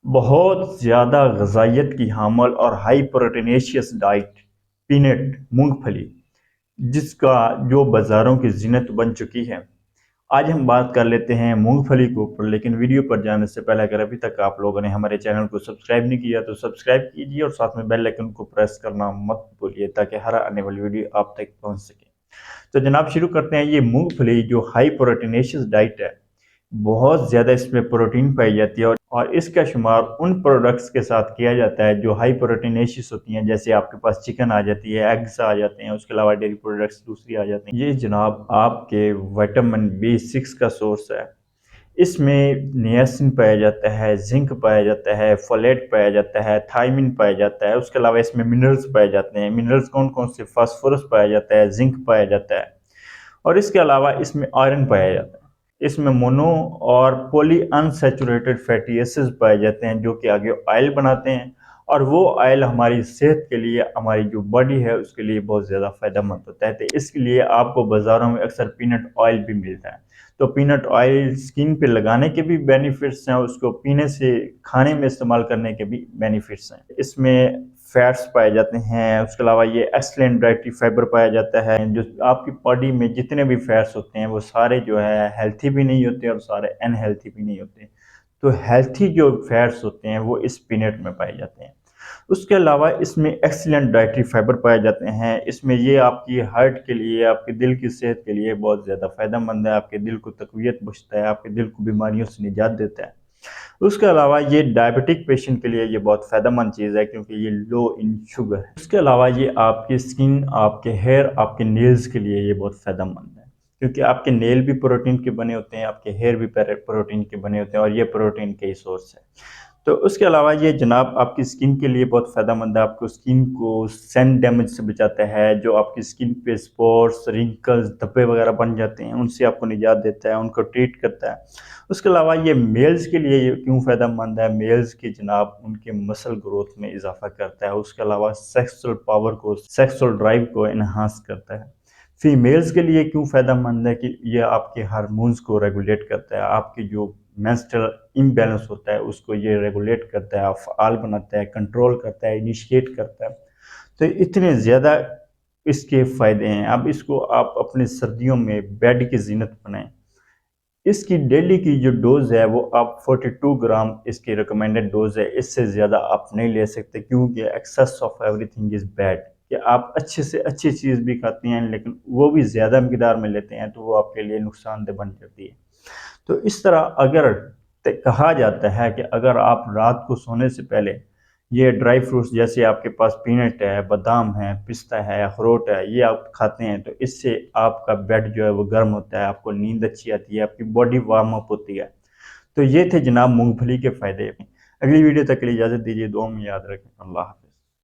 बहुत ज़्यादा ग़िज़ाइयत की हामिल और हाई प्रोटीनेशियस डाइट पीनट मूंगफली, जिसका जो बाज़ारों की ज़ीनत बन चुकी है। आज हम बात कर लेते हैं मूंगफली के ऊपर, लेकिन वीडियो पर जाने से पहले अगर अभी तक आप लोगों ने हमारे चैनल को सब्सक्राइब नहीं किया तो सब्सक्राइब कीजिए और साथ में बेल आइकन को प्रेस करना मत भूलिए ताकि हर आने वाली वीडियो आप तक पहुंच सके। तो जनाब शुरू करते हैं। ये मूंगफली जो हाई प्रोटीनेशियस डाइट है, बहुत ज़्यादा इसमें प्रोटीन पाई जाती है और इसका शुमार उन प्रोडक्ट्स के साथ किया जाता है जो हाई प्रोटीनेशियस होती हैं, जैसे आपके पास चिकन आ जाती है, एग्स आ जाते हैं, उसके अलावा डेयरी प्रोडक्ट्स दूसरी आ जाती हैं। ये जनाब आपके विटामिन B6 का सोर्स है। इसमें नियासिन पाया जाता है, जिंक पाया जाता है, फोलेट पाया जाता है, थायमिन पाया जाता है। उसके अलावा इसमें मिनरल्स पाए जाते हैं। मिनरल्स कौन कौन से? फास्फोरस पाया जाता है, जिंक पाया जाता है और इसके अलावा इसमें आयरन पाया जाता है। इसमें मोनो और पॉली अनसैचुरेटेड फैटी एसिड्स पाए जाते हैं जो कि आगे ऑयल बनाते हैं और वो ऑयल हमारी सेहत के लिए, हमारी जो बॉडी है उसके लिए बहुत ज़्यादा फ़ायदेमंद होता है। तो इसके लिए आपको बाज़ारों में अक्सर पीनट ऑयल भी मिलता है। तो पीनट ऑयल स्किन पे लगाने के भी बेनिफिट्स हैं, उसको पीने से, खाने में इस्तेमाल करने के भी बेनिफिट्स हैं। इसमें फैट्स पाए जाते हैं। उसके अलावा ये एक्सलेंट डाइटरी फाइबर पाया जाता है। जो आपकी बॉडी में जितने भी फैट्स होते हैं वो सारे जो है हेल्थी भी नहीं होते और सारे अनहेल्थी भी नहीं होते। तो हेल्थी जो फैट्स होते हैं वो इस पीनट में पाए जाते हैं। उसके अलावा इसमें एक्सीलेंट डाइटरी फाइबर पाए जाते हैं। इसमें ये आपकी हार्ट के लिए, आपके दिल की सेहत के लिए बहुत ज़्यादा फ़ायदेमंद है। आपके दिल को तक़वियत बख्शता है, आपके दिल को बीमारियों से निजात देता है। उसके अलावा ये डायबिटिक पेशेंट के लिए ये बहुत फ़ायदेमंद चीज़ है क्योंकि ये लो इन शुगर है। उसके अलावा ये आपकी स्किन, आपके हेयर, आपके नेल्स के लिए ये बहुत फ़ायदेमंद है क्योंकि आपके नेल भी प्रोटीन के बने होते हैं, आपके हेयर भी प्रोटीन के बने होते हैं और ये प्रोटीन के ही सोर्स है। तो उसके अलावा ये जनाब आपकी स्किन के लिए बहुत फ़ायदेमंद है। आपको स्किन को सन डैमेज से बचाता है। जो आपकी स्किन पे स्पॉट्स, रिंकल्स, धब्बे वगैरह बन जाते हैं उनसे आपको निजात देता है, उनको ट्रीट करता है। उसके अलावा ये मेल्स के लिए ये क्यों फ़ायदेमंद है? मेल्स की जनाब उनके मसल ग्रोथ में इजाफा करता है। उसके अलावा सेक्सुअल पावर को, सेक्सुअल ड्राइव को इन्हांस करता है। फीमेल्स के लिए क्यों फ़ायदेमंद है कि ये आपके हार्मोन्स को रेगुलेट करता है। आपकी जो मेंस्ट्रुअल इम्बैलेंस होता है उसको ये रेगुलेट करता है, फ़आल बनाता है, कंट्रोल करता है, इनिशिएट करता है। तो इतने ज़्यादा इसके फ़ायदे हैं। अब इसको आप अपनी सर्दियों में बेड की ज़ीनत बनाएँ। इसकी डेली की जो डोज़ है वो आप 42 ग्राम इसकी रिकमेंडेड डोज़ है। इससे ज़्यादा आप नहीं ले सकते क्योंकि excess of everything is bad. कि आप अच्छे से अच्छी चीज़ भी खाती हैं लेकिन वो भी ज़्यादा मकदार में लेते हैं तो वो आपके लिए नुकसानदेह बन जाती है। तो इस तरह अगर कहा जाता है कि अगर आप रात को सोने से पहले ये ड्राई फ्रूट्स, जैसे आपके पास पीनट है, बादाम है, पिस्ता है, अखरोट है, ये आप खाते हैं तो इससे आपका बेड जो है वो गर्म होता है, आपको नींद अच्छी आती है, आपकी बॉडी वार्म अप होती है। तो ये थे जनाब मूंगफली के फ़ायदे। अगली वीडियो तक के लिए इजाज़त दीजिए। दुआ में याद रखें। अल्लाह हाफ़िज़।